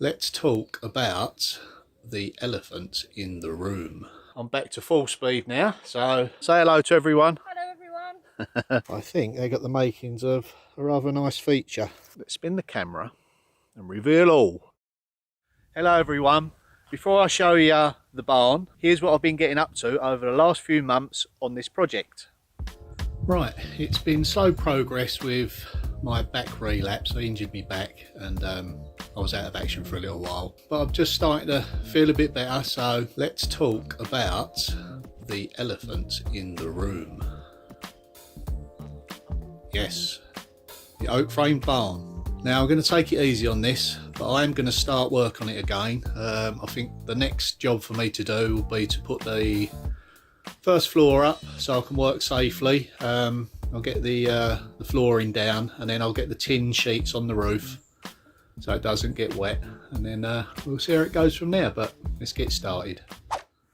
Let's talk about the elephant in the room. I'm back to full speed now, so say hello to everyone. Hello everyone. I think they got the makings of a rather nice feature. Let's spin the camera and reveal all. Hello everyone. Before I show you the barn, here's what I've been getting up to over the last few months on this project. Right, it's been slow progress with my back relapse. I injured me back and I was out of action for a little while, but I'm just starting to feel a bit better. So let's talk about the elephant in the room. Yes, the oak framed barn. Now I'm going to take it easy on this, but I am going to start work on it again. I think the next job for me to do will be to put the first floor up so I can work safely. I'll get the flooring down, and then I'll get the tin sheets on the roof so it doesn't get wet, and then we'll see how it goes from there. But let's get started.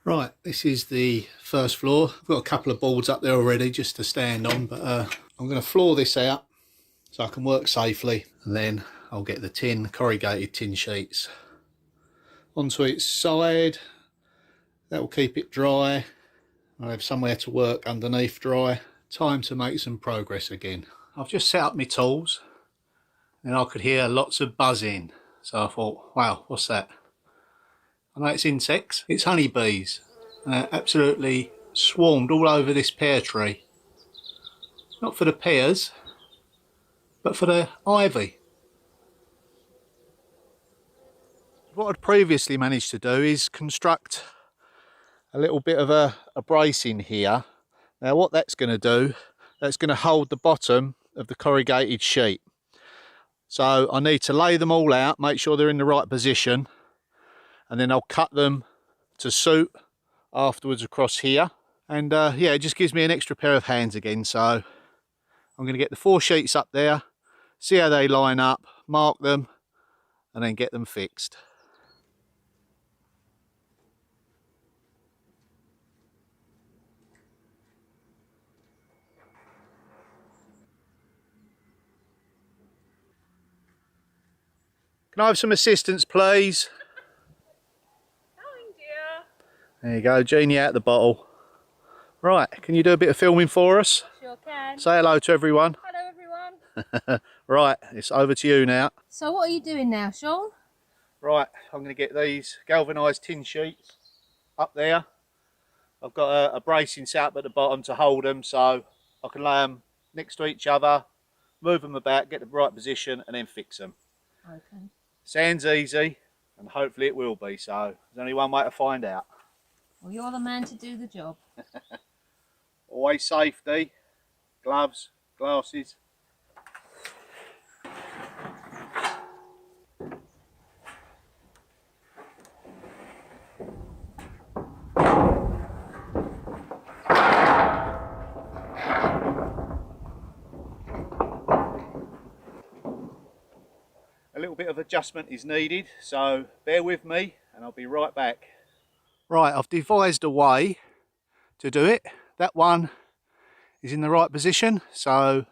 Right, this is the first floor. I've got a couple of boards up there already just to stand on, but I'm going to floor this out so I can work safely, and then I'll get the corrugated tin sheets onto its side. That will keep it dry. I'll have somewhere to work underneath dry. Time to make some progress again. I've just set up my tools and I could hear lots of buzzing. So I thought, wow, what's that? I know it's insects. It's honeybees. Absolutely swarmed all over this pear tree. Not for the pears, but for the ivy. What I'd previously managed to do is construct a little bit of a bracing here. Now what that's going to do, that's going to hold the bottom of the corrugated sheet. So I need to lay them all out, make sure they're in the right position, and then I'll cut them to suit afterwards across here. And yeah, it just gives me an extra pair of hands again. So I'm going to get the 4 sheets up there, see how they line up, mark them, and then get them fixed. Can I have some assistance, please? Coming, dear. There you go, Jeannie out the bottle. Right, can you do a bit of filming for us? Sure can. Say hello to everyone. Hello everyone. Right, it's over to you now. So what are you doing now, Sean? Right, I'm going to get these galvanised tin sheets up there. I've got a bracing set up at the bottom to hold them, so I can lay them next to each other, move them about, get the right position, and then fix them. Okay. Sounds easy, and hopefully it will be, so there's only one way to find out. Well, you're the man to do the job. Always safety, gloves, glasses. A little bit of adjustment is needed, so bear with me and I'll be right back. Right, I've devised a way to do it. That one is in the right position, so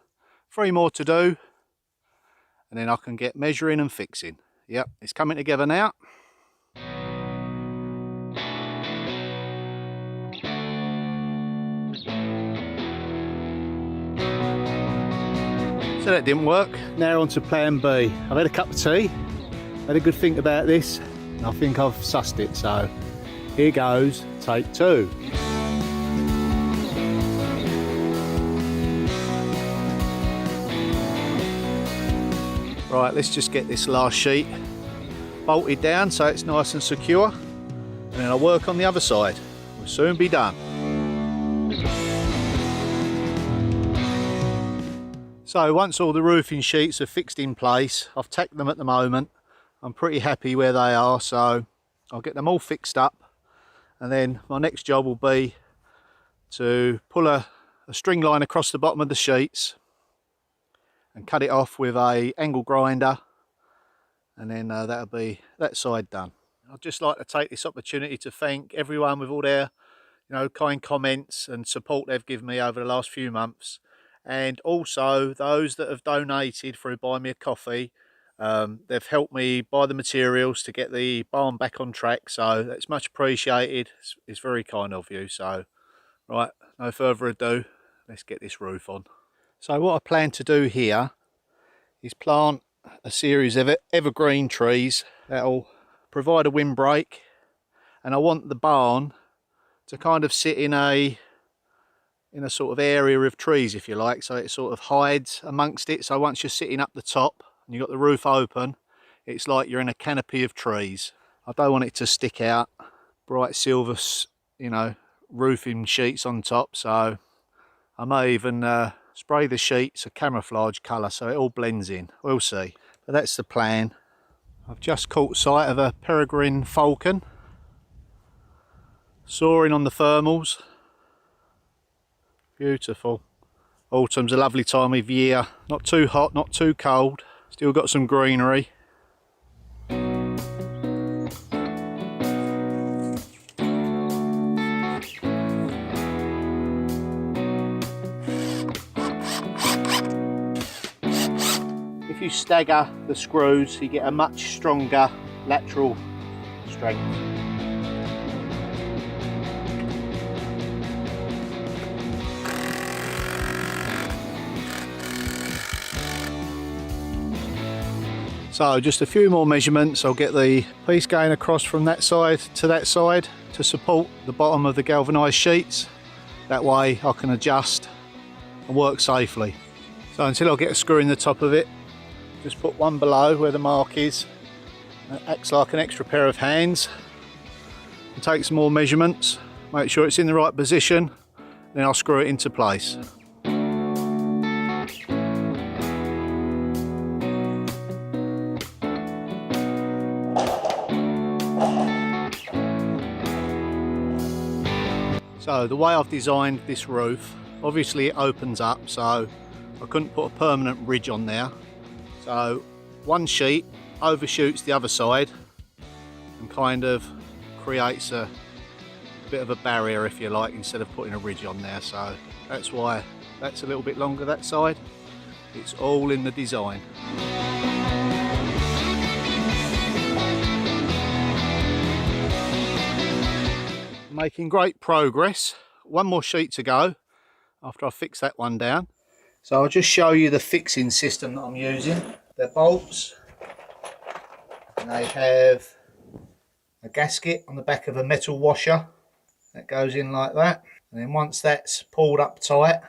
3 more to do, and then I can get measuring and fixing. Yep, it's coming together now. So that didn't work. Now on to plan B. I've had a cup of tea, had a good think about this, and I think I've sussed it, so here goes, take 2. Right, let's just get this last sheet bolted down so it's nice and secure, and then I'll work on the other side. We'll soon be done. So once all the roofing sheets are fixed in place, I've tacked them at the moment. I'm pretty happy where they are, so I'll get them all fixed up, and then my next job will be to pull a string line across the bottom of the sheets and cut it off with a angle grinder, and then that'll be that side done. I'd just like to take this opportunity to thank everyone with all their kind comments and support they've given me over the last few months. And also those that have donated through Buy Me a Coffee. They've helped me buy the materials to get the barn back on track, so that's much appreciated. It's very kind of you. So, right, no further ado, let's get this roof on. So what I plan to do here is plant a series of evergreen trees that'll provide a windbreak, and I want the barn to kind of sit in a sort of area of trees, if you like, so it sort of hides amongst it. So once you're sitting up the top and you've got the roof open, it's like you're in a canopy of trees. I don't want it to stick out. Bright silver, you know, roofing sheets on top, so I may even spray the sheets a camouflage colour so it all blends in. We'll see. But that's the plan. I've just caught sight of a peregrine falcon soaring on the thermals. Beautiful. Autumn's a lovely time of year. Not too hot, not too cold. Still got some greenery. If you stagger the screws, you get a much stronger lateral strength. So just a few more measurements. I'll get the piece going across from that side to that side to support the bottom of the galvanised sheets. That way I can adjust and work safely. So until I get a screw in the top of it, just put one below where the mark is. It acts like an extra pair of hands. And take some more measurements, make sure it's in the right position, then I'll screw it into place. So the way I've designed this roof, obviously it opens up, so I couldn't put a permanent ridge on there. So one sheet overshoots the other side and kind of creates a bit of a barrier, if you like, instead of putting a ridge on there. So that's why that's a little bit longer that side. It's all in the design. Making great progress. One more sheet to go after I fix that one down. So I'll just show you the fixing system that I'm using. They're bolts, and they have a gasket on the back of a metal washer that goes in like that. And then once that's pulled up tight,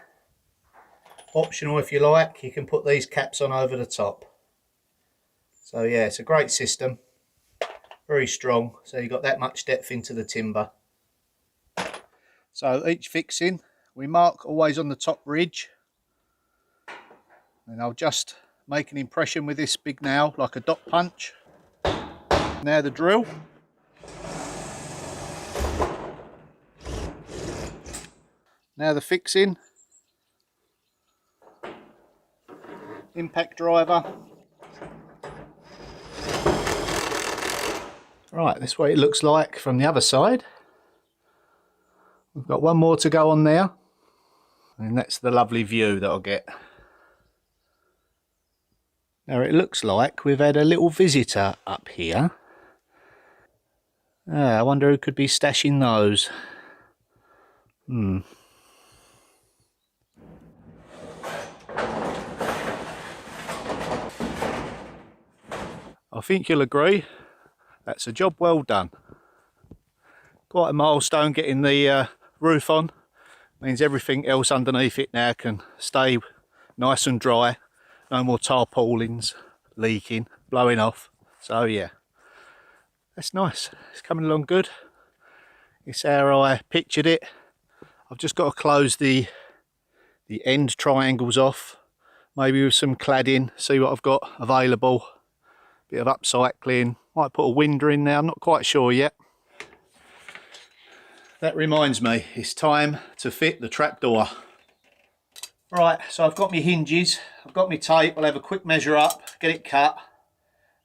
optional if you like, you can put these caps on over the top. So yeah, it's a great system, very strong, so you've got that much depth into the timber. So each fixing we mark always on the top ridge, and I'll just make an impression with this big nail like a dot punch. Now the drill. Now the fixing. Impact driver. Right, this is what it looks like from the other side. We've got one more to go on there, and that's the lovely view that I'll get. Now it looks like we've had a little visitor up here. I wonder who could be stashing those. I think you'll agree, that's a job well done. Quite a milestone getting the roof on. Means everything else underneath it now can stay nice and dry. No more tarpaulins leaking, blowing off. So yeah, that's nice. It's coming along good. It's how I pictured it. I've just got to close the end triangles off, maybe with some cladding, see what I've got available. Bit of upcycling, might put a window in there, I'm not quite sure yet. That reminds me, it's time to fit the trapdoor. Right, so I've got my hinges, I've got my tape, I'll have a quick measure up, get it cut,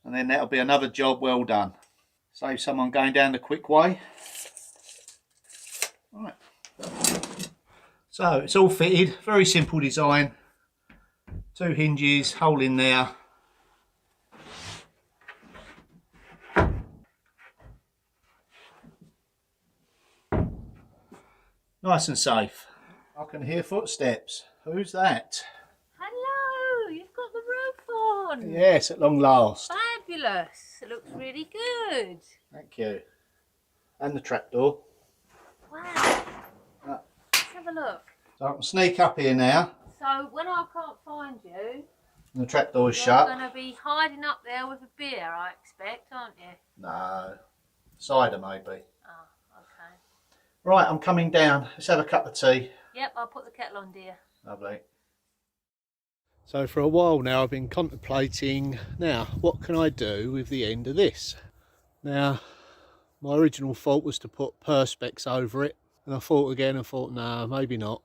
and then that'll be another job well done. Save someone going down the quick way. Right. So it's all fitted, very simple design. 2 hinges, hole in there. Nice and safe. I can hear footsteps. Who's that? Hello, you've got the roof on. Yes, at long last. Fabulous. It looks really good. Thank you. And the trapdoor. Wow. Let's have a look. So I can sneak up here now. So when I can't find you, And the trapdoor's you're shut. going to be hiding up there with a beer, I expect, aren't you? No. Cider maybe. Oh, okay. Right, I'm coming down. Let's have a cup of tea. Yep, I'll put the kettle on, dear. Lovely. So for a while now I've been contemplating, now what can I do with the end of this? Now my original thought was to put perspex over it, and I thought again and thought no, maybe not.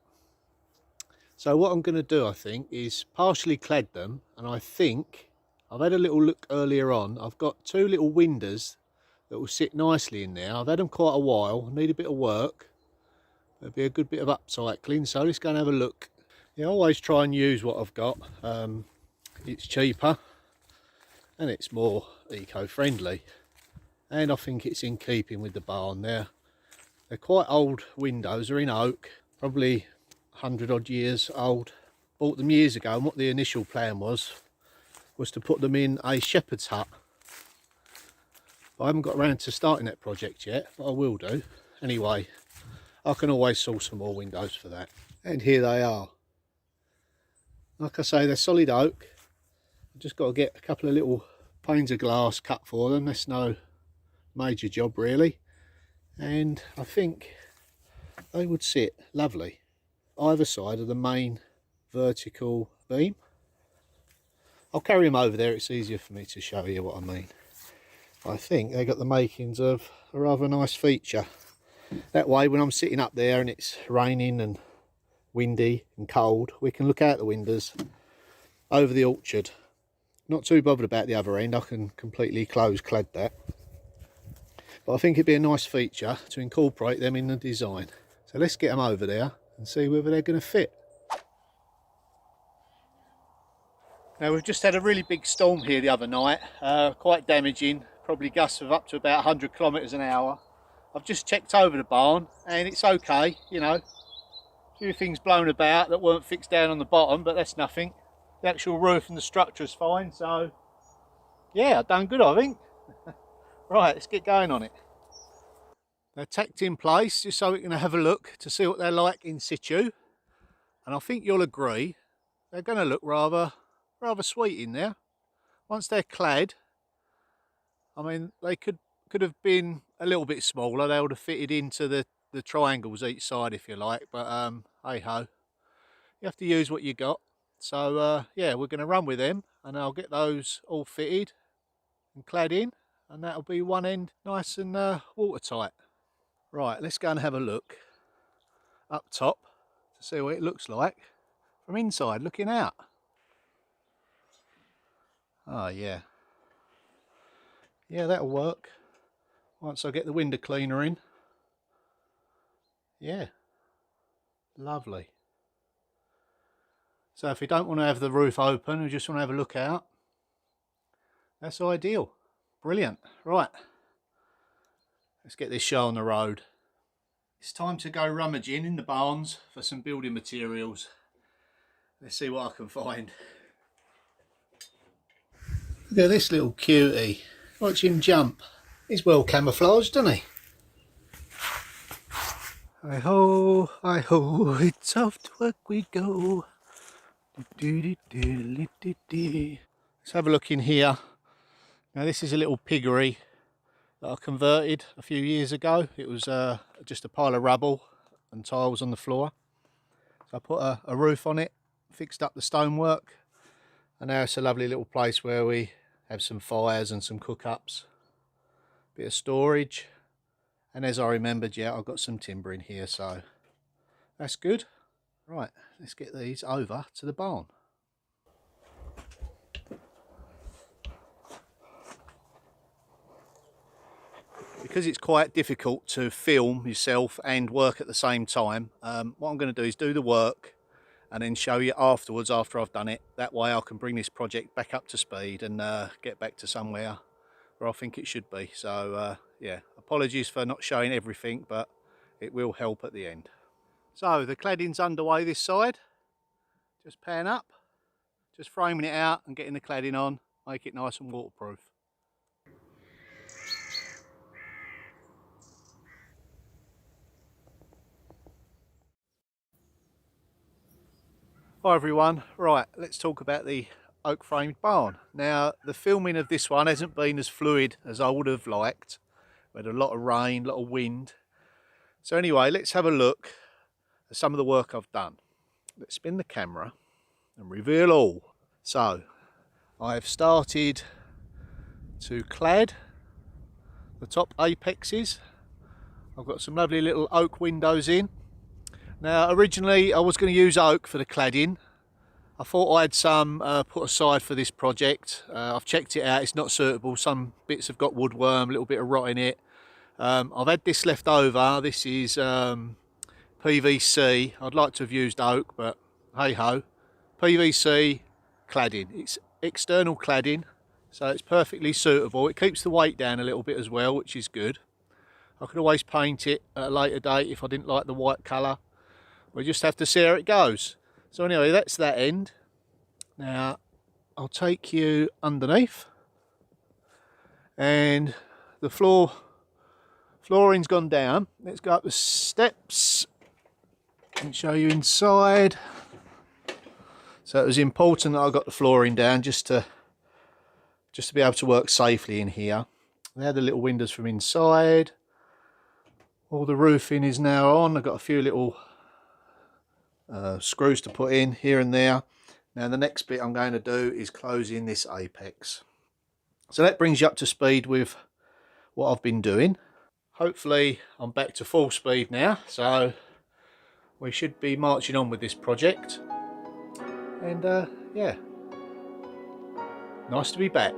So what I'm going to do, I think, is partially clad them, and I think I've had a little look earlier on. I've got two little windows that will sit nicely in there. I've had them quite a while, need a bit of work. There'll be a good bit of upcycling, so let's go and have a look. Yeah, I always try and use what I've got. It's cheaper and it's more eco-friendly, and I think it's in keeping with the barn. They're quite old windows, they're in oak, probably 100 odd years old. Bought them years ago, and what the initial plan was to put them in a shepherd's hut. I haven't got around to starting that project yet, but I will do. Anyway, I can always source some more windows for that. And here they are. Like I say, they're solid oak. I've just got to get a couple of little panes of glass cut for them. That's no major job really. And I think they would sit lovely either side of the main vertical beam. I'll carry them over there, it's easier for me to show you what I mean. I think they got the makings of a rather nice feature. That way when I'm sitting up there and it's raining and windy and cold, we can look out the windows over the orchard. Not too bothered about the other end, I can completely close clad that. But I think it'd be a nice feature to incorporate them in the design. So let's get them over there and see whether they're going to fit. Now we've just had a really big storm here the other night, quite damaging, probably gusts of up to about 100 kilometres an hour. I've just checked over the barn and it's okay, you know. A few things blown about that weren't fixed down on the bottom, but that's nothing. The actual roof and the structure is fine, so yeah, I've done good, I think. Right, let's get going on it. They're tacked in place just so we can have a look to see what they're like in situ, and I think you'll agree they're going to look rather sweet in there once they're clad. I mean, they could have been a little bit smaller. They would have fitted into the triangles each side if you like, but hey ho, you have to use what you got. So yeah, we're going to run with them, and I'll get those all fitted and clad in, and that'll be one end nice and watertight. Right, let's go and have a look up top to see what it looks like from inside looking out. Oh yeah, that'll work once I get the window cleaner in. Yeah, lovely. So if you don't want to have the roof open, you just want to have a look out, that's ideal. Brilliant. Right, let's get this show on the road. It's time to go rummaging in the barns for some building materials. Let's see what I can find. Look at this little cutie. Watch him jump. He's well camouflaged, isn't he? Hi ho, it's off to work we go. Let's have a look in here. Now this is a little piggery that I converted a few years ago. It was just a pile of rubble and tiles on the floor. So I put a roof on it, fixed up the stonework, and now it's a lovely little place where we have some fires and some cook-ups, bit of storage, and as I remembered, yeah, I've got some timber in here, so that's good. Right, let's get these over to the barn. Because it's quite difficult to film yourself and work at the same time, what I'm going to do is do the work and then show you afterwards after I've done it. That way I can bring this project back up to speed and get back to somewhere where I think it should be. So yeah, apologies for not showing everything, but it will help at the end. So the cladding's underway this side. Just pan up, just framing it out and getting the cladding on, make it nice and waterproof. Hi everyone, right, let's talk about the oak framed barn. Now the filming of this one hasn't been as fluid as I would have liked. We had a lot of rain, a lot of wind. So anyway, let's have a look at some of the work I've done. Let's spin the camera and reveal all. So I've started to clad the top apexes. I've got some lovely little oak windows in. Now originally I was going to use oak for the cladding. I thought I had some put aside for this project. I've checked it out, it's not suitable. Some bits have got woodworm, a little bit of rot in it. I've had this left over. This is PVC. I'd like to have used oak, but hey ho. PVC cladding. It's external cladding, so it's perfectly suitable. It keeps the weight down a little bit as well, which is good. I could always paint it at a later date if I didn't like the white colour. We just have to see how it goes. So anyway, that's that end. Now I'll take you underneath, and the flooring's gone down. Let's go up the steps and show you inside. So it was important that I got the flooring down just to be able to work safely in here. There are the little windows from inside. All the roofing is now on. I've got a few little screws to put in here and there. Now the next bit I'm going to do is close in this apex. So that brings you up to speed with what I've been doing. Hopefully I'm back to full speed now, so we should be marching on with this project. And yeah, nice to be back.